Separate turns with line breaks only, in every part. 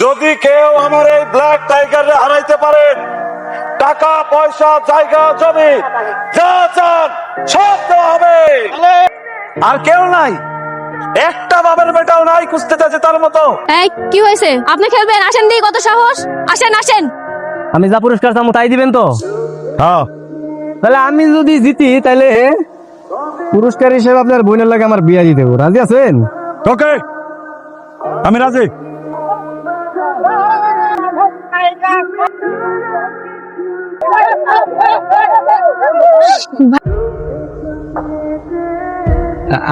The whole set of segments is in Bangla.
যদি কেউ আমার এই ব্ল্যাক টাইগারে হারাইতে পারেন, টাকা পয়সা জায়গা জমি যা চান সব দেওয়া হবে। আর কেউ নাই, একটা বাবার বেটাও নাই খুঁজতে যাচ্ছে তার মতো।
এই কি হয়েছে? আপনি খেলবেন? আসেন দিই, কত সাহস! আসেন আসেন।
আমি যা পুরস্কার চামো তাই দিবেন তো?
হ্যাঁ,
তাহলে আমি যদি জিতি তাহলে পুরস্কার হিসেবে আপনার বোনের লাগে আমার বিয়া দিতে হবে। রাজি আছেন?
ওকে, আমি রাজি।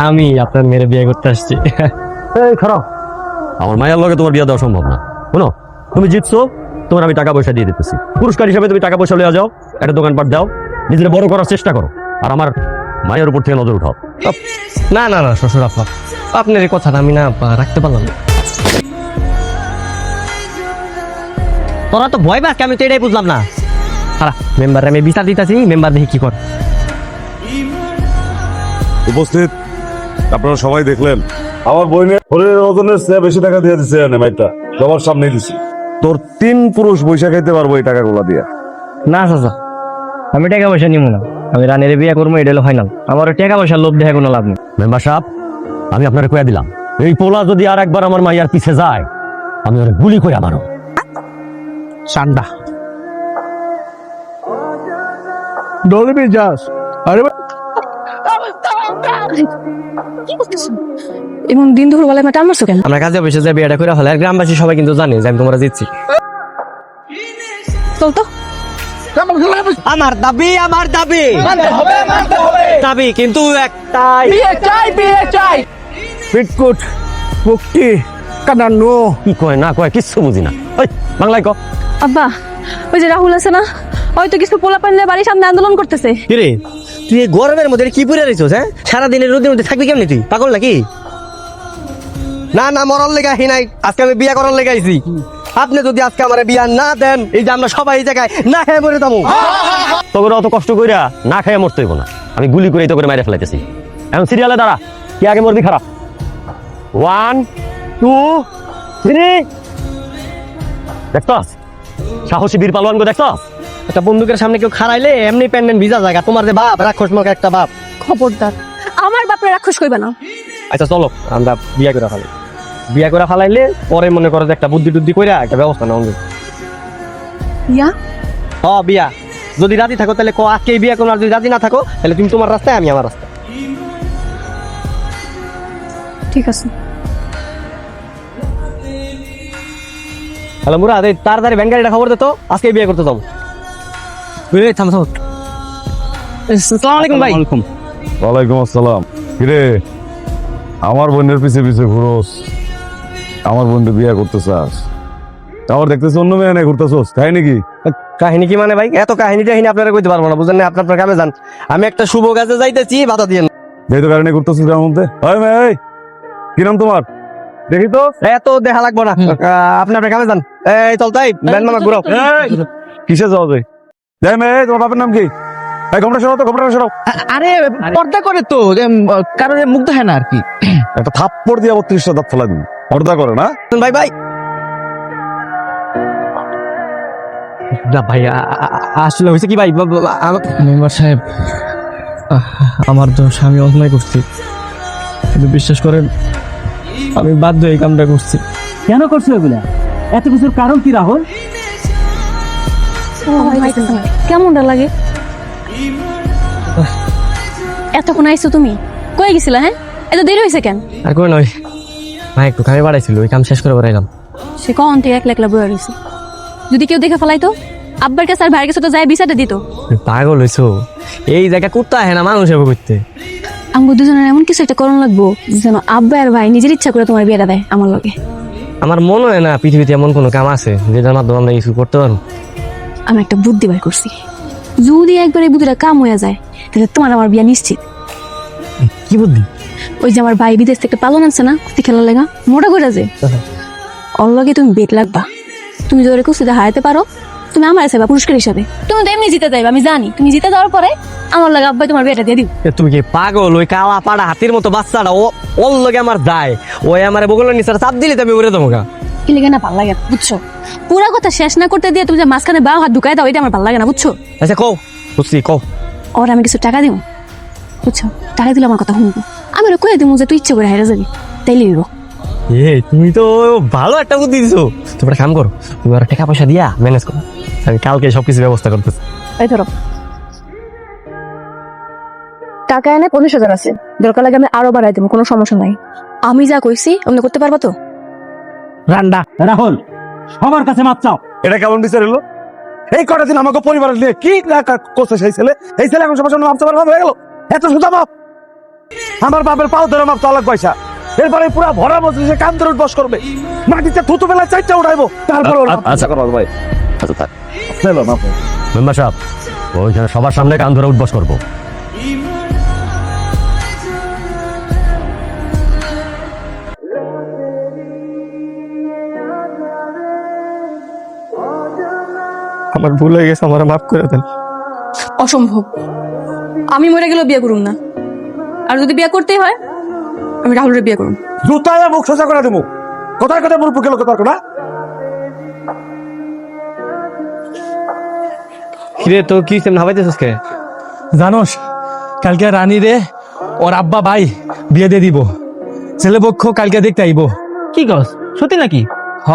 আমি আপনার মেয়ের বিয়ে করতে আসছি।
এই খারাপ, আমার মায়ের লগে তোমার বিয়ে দেওয়া সম্ভব না। শোনো, তুমি জিতছো, তোমার আমি টাকা পয়সা দিয়ে দিতেছি। পুরস্কার হিসেবে তুমি টাকা পয়সা লইয়া যাও, একটা দোকানপাট দাও, নিজের বড় করার চেষ্টা করো, আর আমার মায়ের উপর থেকে নজর উঠাও।
না না না শ্বশুর আপা, আপনার এই কথাটা আমি না রাখতে পারলাম না। তোরা তো ভয় পাস, আমি তো এটাই বুঝলাম না। খারাপ মেম্বার আমি বিচার দিতেছি, মেম্বার দেখি কি কর।
উপস্থিত আপনারা সবাই দেখলেন, আমার বোনের শরীরের ওজনের চেয়ে বেশি টাকা দিয়ে দিচ্ছে মাইটা, সবার সামনে দিছি। তোর 3 পুরুষ পয়সা খাইতে পারবো এই টাকাগুলা দিয়া।
না চাচা, আমি টাকা পয়সা নিব না, আমি রানের বিয়ে করবো, এটা হলো ফাইনাল। আমার টাকা পয়সার লোভ দেখে কোনো লাভ নেই।
মেম্বার সাহেব, আমি আপনার কয়ে দিলাম, এই পোলা যদি আর একবার আমার মাইয়ার পিছে যায়, আমি ওর গুলি করে মারো।
সান্ডা দৌড়বি যাস। আরে
কি করতেছ? এমন দিন দুপুর বেলায় মাঠে মারছো কেন?
আমরা কাজে বসে যাই বিয়েটা করে ফেলে, আর গ্রামবাসী সবাই কিন্তু জানে যে আমি তোমরা জিতছি।
চল তো।
আমার দাবি, আমার দাবি দাবি কিন্তু একটাই, বিয়ে চাই। পিটকুট মুক্তি কানানো
কি কয় না কয় কিচ্ছু বুঝি না। ওই বাংলায় ক।
আব্বা, ওই যে রাহুল আছে না, ওই তো কিছু পোলা পান্ডে বাড়ির সামনে আন্দোলন করতেছে।
কিরে তুই এই গরমের মধ্যে কি পরে রইছস? হ্যাঁ, সারাদিনের রোদের মধ্যে থাকবি কেমনি? তুই পাগল নাকি? না না, মরার লেগে আহি নাই, আজকে আমি বিয়া করার লেগে আইছি। আপনি যদি আজকে আমার বিয়া না দেন, এই যে আমরা সবাই এই জায়গায় না খেয়ে মরে যাবো।
তোকে অত কষ্ট কইরা না খাইয়া মরতে হইব না, আমি গুলি করে তোকে মাইরে ফেলাইতেছি। এখন সিরিয়ালে দাঁড়া, কি আগে মরবি খারাপ। 1 2 3। দেখছস সাহসী বীর পালোয়ান গো, দেখছস?
একটা বন্দুকের সামনে কেউ খাড়াইলে এমনি প্যান্ডেন্ট ভিজা জায়গা। তোমার যে বাপ রাক্ষস মুখ একটা বাপ।
খবরদার, আমার বাপরে রাক্ষস কইবা না।
আচ্ছা চলো আমরা বিয়া করে ফেলাই। বিয়া করে ফেলাইলে পরে মনে করো যে একটা বুদ্ধি টুদ্ধি করে একটা ব্যবস্থা নেওয়া যাবে।
ইয়া
বিয়া যদি রাজি থাকো তাহলে আজকেই বিয়া করো, আর যদি রাজি না থাকো তাহলে তুমি তোমার রাস্তায়, আমি আমার রাস্তায়।
ঠিক আছে।
হ্যালো মুরাদ, এই তাড়াতাড়ি ভ্যান গাড়িটা খবর দে তো, আজকে বিয়ে করতে যাবো। থাম থাম। আসসালামু আলাইকুম ভাই।
ওয়ালাইকুম আসসালাম। কিরে, আমার বোনের পিছে পিছে ঘুরোস, আমার বোনকে বিয়ে করতে চাস, আবার দেখতেছ অন্য মেয়ে নাই ঘুরতেছোস, তাই নাকি?
কাহিনী কি মানে ভাই? এত কাহিনী টাহিনী আপনারা কইতে পারবো না, বুঝেন না? আপনার কামে যান, আমি একটা শুভ কাজে যাইতেছি, বাধা দিয়ে।
যেহেতু কারণে ঘুরতেছিস তার মধ্যে। ওই মেয়ে, এই, কি নাম তোমার? দেখি তো।
এত দেখা লাগবো না, আপনি আপনার কামে যান। এই চল তাই ব্যান মামা ঘুরাও।
কিসে যাওয়া যায়? যাই মেয়ে, তোমার বাপের নাম কি? এই ঘোমটা সরাও তো, ঘোমটা সরাও।
আরে পর্দা করে তো, কারণ মুগ্ধ হয় না আর কি।
একটা থাপ্পড় দিয়ে 32টা দাঁত ফেলা দিন। পর্দা করে না
ভাই ভাই না ভাই, আসলে হয়েছে কি ভাই,
মেম্বার সাহেব, আমার দোষ, আমি অন্যায় করছি, কিন্তু বিশ্বাস করেন আমি বাধ্য এই কামটা করছি।
কেন করছো এগুলা? এত কিছুর কারণ কি রাহুল?
কেমনটা লাগে? এতক্ষণ আইছো তুমি? কই গেছিলা? হ্যাঁ, এত দেরি হয়েছে কেন?
আর কই নয় ভাই, একটু কামে বাড়াইছিল, ওই কাম শেষ করে বেড়াইলাম।
সে কখন থেকে একলা একলা বয়ে রয়েছে, যদি কেউ দেখে ফেলাইতো, আব্বার কাছে আর ভাইয়ের কাছে তো যায় বিচারটা দিত।
পাগল হইছো? এই জায়গা কুত্তা হয় না, মানুষ হবে করতে।
আমাকে দুজনের এমন কিছু একটা করণ লাগবো যেন আব্বা আর ভাই নিজের ইচ্ছা করে তোমার বিয়েটা দেয় আমার লগে।
আমার মনে হয় না পৃথিবীতে এমন কোনো কাম আছে যেটার মাধ্যমে আমরা কিছু করতে পারবো।
আমি একটা বুদ্ধি বের করছি, যদি একবার এই বুদ্ধিটা কাম হয়ে যায় তাহলে তোমার আমার বিয়ে নিশ্চিত।
কি বুদ্ধি?
ওই যে আমার ভাই বিদেশ থেকে পালন আছে না কুস্তি খেলার লেগা, মোটা করে যে ওর লগে তুমি বেট লাগবা। তুমি যদি কুস্তিতে হারাতে পারো, তুমি আমার আছে পুরস্কার হিসাবে। তুমি তো এমনি জিতে যাইবা, আমি জানি। তুমি জিতে যাওয়ার পরে আমার লাগে আব্বাই তোমার বিয়েটা দিয়ে দিব।
তুমি কি পাগল? ওই কালা পাড়া হাতির মতো বাচ্চাটা ওর লগে আমার দায়, ওই আমার বগলের নিচে চাপ দিলে তুমি উড়ে দেবো গা।
কি লেগে না ভালো লাগে না, বুঝছো? পুরা কথা শেষ না করতে দিয়ে তুমি যে মাঝখানে বাম হাত ঢুকাই দাও, এটা আমার ভালো লাগে না, বুঝছো?
আচ্ছা কও, বুঝছি কও।
ওর আমি কিছু টাকা দিব, বুঝছো? টাকা দিলে আমার কথা শুনবো। আমি ওরা কয়ে দিব যে তুই ইচ্ছে করে হাইরা যাবি, তাইলে দিব।
তুমি তো ভালো একটা বুদ্ধি দিছো। তোমরা কাম করো, তুমি আর টাকা পয়সা দিয়া ম্যানেজ করো, আমি কালকে সবকিছু ব্যবস্থা করতেছি।
এই ধরো টাকা এনে 50,000 আছে, দরকার লাগে আমি আরো বাড়াই দেবো, কোনো সমস্যা নাই। আমি যা কইছি অমনি করতে পারবা তো?
রান্ডা রাহুল, সবার কাছে মাপ চাও।
এটা কেমন বিচার হলো? এই কটা দিন আমাকে পরিবারের নিয়ে কি করছে সেই ছেলে, এই ছেলে এখন সবার সামনে মাপতে পারবে হয়ে গেল? এত সোজা মাপ? আমার বাপের পাও ধরে মাপ, চালাক পয়সা। এরপরে পুরা ভরা মজলিসে কান ধরে বস করবে, মাটিতে থুতু বেলা 4টা উঠাইবো, তারপর
আচ্ছা
ভাই
আচ্ছা থাক।
চলো মাপ।
মেম্বার সাহেব, ওইখানে সবার সামনে কান ধরে উঠবস করবো।
আমার ভুল হয়ে গেছে, আমার মাফ করে দেন।
অসম্ভব, আমি মরে গেলেও বিয়ে করুম না। আর যদি বিয়ে করতেই হয় আমি রাহুলের বিয়ে করুম।
জুতায় মুখ সোজা করে দেবো, কোথায় কোথায় মুখ গেল কোথায় কোথা।
কিরে তো কি সেম ভাবাইতেছিস কে?
জানোস কালকে রানী রে ওর আব্বা ভাই বিয়ে দিয়ে দিব, ছেলে পক্ষ কালকে দেখতে আইব।
কি কস, সত্যি নাকি?
হ,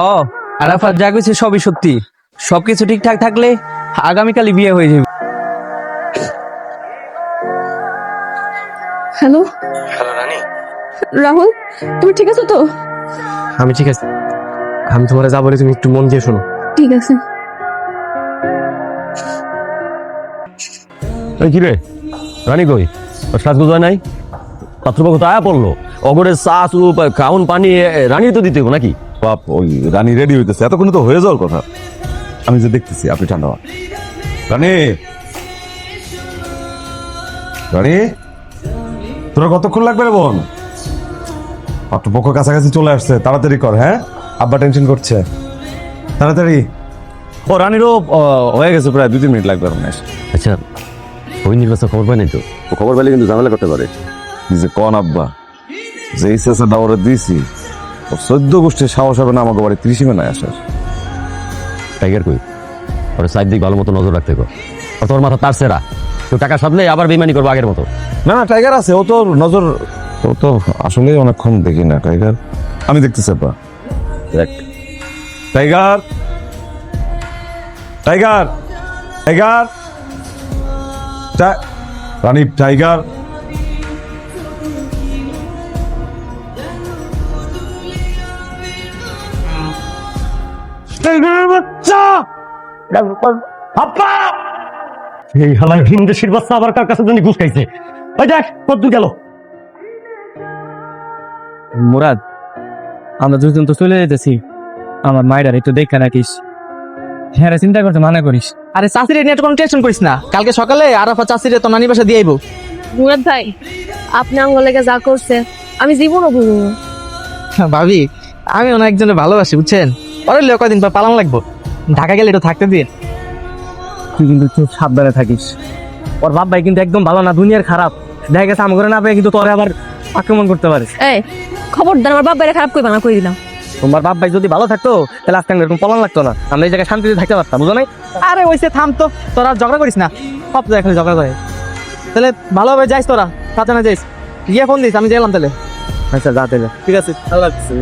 আরাফাত যা কইছে সবই সত্যি। সবকিছু ঠিকঠাক থাকলে আগামীকালই বিয়ে হয়ে যাবে।
হ্যালো
হ্যালো রানী,
রাহুল, তুমি ঠিক আছো তো?
আমি ঠিক আছে। আমি তোমার যা বলি তুমি একটু মন দিয়ে শোনো।
ঠিক আছে।
এই কি রে, রানী কই? ওর সাজগোজ হয় নাই? পাত্রপক্ষ তো আয়া পড়লো, অগরে চা চুপ খাউন পানি রানী তো দিতে হবে নাকি?
বাপ, ওই রানী রেডি হইতেছে, এতক্ষণ তো হয়ে যাওয়ার কথা। আমি যে দেখতেছি, আপনি ঠান্ডা হন। রানী, রানী, তোরা কতক্ষণ লাগবে রে বোন? পাত্রপক্ষ কাছাকাছি চলে আসছে, তাড়াতাড়ি কর। হ্যাঁ, আব্বা টেনশন করছে, তাড়াতাড়ি। ও রানীরও হয়ে গেছে, প্রায় 2-3 মিনিট লাগবে আপনার।
আচ্ছা, ওই নির্বাচন খবর পাই নাই তো? ও খবর পেলে কিন্তু ঝামেলা করতে পারে।
কি যে কন আব্বা, যে ইচ্ছা দাওয়ারে দিয়েছি, ও 14 গোষ্ঠীর সাহস হবে না আমাকে বাড়ি 30 মেনায় আসার।
টাইগার কই? ওরা সাইড দিক ভালো মতো নজর রাখতে কর। আর তোর মাথা তার সেরা, কেউ টাকা সাধলে আবার বেমানি করবো আগের মতো।
না না, টাইগার আছে, ও তো নজর, ও তো আসলে অনেকক্ষণ দেখি না টাইগার। আমি দেখতেছি আব্বা, দেখ। টাইগার, টাইগার, টাইগার, রানী, টাইগার। টাইগারের বাচ্চা, আব্বা।
এই হালায় ভিনদেশির বাচ্চা আবার কার কাছে জানি ঘুষ খাইছে। ওই দেখ কদ্দুর গেল।
মুরাদ, আমরা দুজন তো চলে যেতেছি, আমার মায়ের একটু দেখা রাখিস। হ্যাঁ রে, চিন্তা করতে মানা করিস।
আরে চাষিরে নিয়ে কোনো টেনশন করিস না, কালকে সকালে আরাফাত চাষিরে তো নানি বাসা দিয়ে আইব।
মুরাদ ভাই, আপনি আঙ্গলেকে যা করছে আমি জীবনও ভুলব না।
ভাবি, আমি অনেক একজনের ভালোবাসি, বুঝছেন? পরে লিও কদিন পর পালন লাগবো, ঢাকা গেলে একটু থাকতে দিয়ে।
তুই কিন্তু খুব সাবধানে থাকিস। ওর বাপ ভাই কিন্তু একদম ভালো না, দুনিয়ার খারাপ। দেখা গেছে আমার ঘরে না পেয়ে কিন্তু তোরে আবার আক্রমণ করতে পারে।
এই খবরদার আমার বাপ বাইরে খারাপ কইবা না, কই দিলাম।
তোমার বাপ ভাই যদি ভালো থাকতো তাহলে আজকে এরকম পলান লাগতো না, আমরা এই জায়গায় শান্তিতে থাকতে পারতাম, বুঝো নাই?
আরে ওইসে থাম তো, তোরা ঝগড়া করিস না, সব জায়গায় খালি ঝগড়া করে। তাহলে ভালোভাবে যাইস, তোরা সাথে না যাইস, গিয়ে ফোন দিস, আমি গেলাম তাহলে।
আচ্ছা যা তাহলে।
ঠিক আছে, ভালো লাগছে।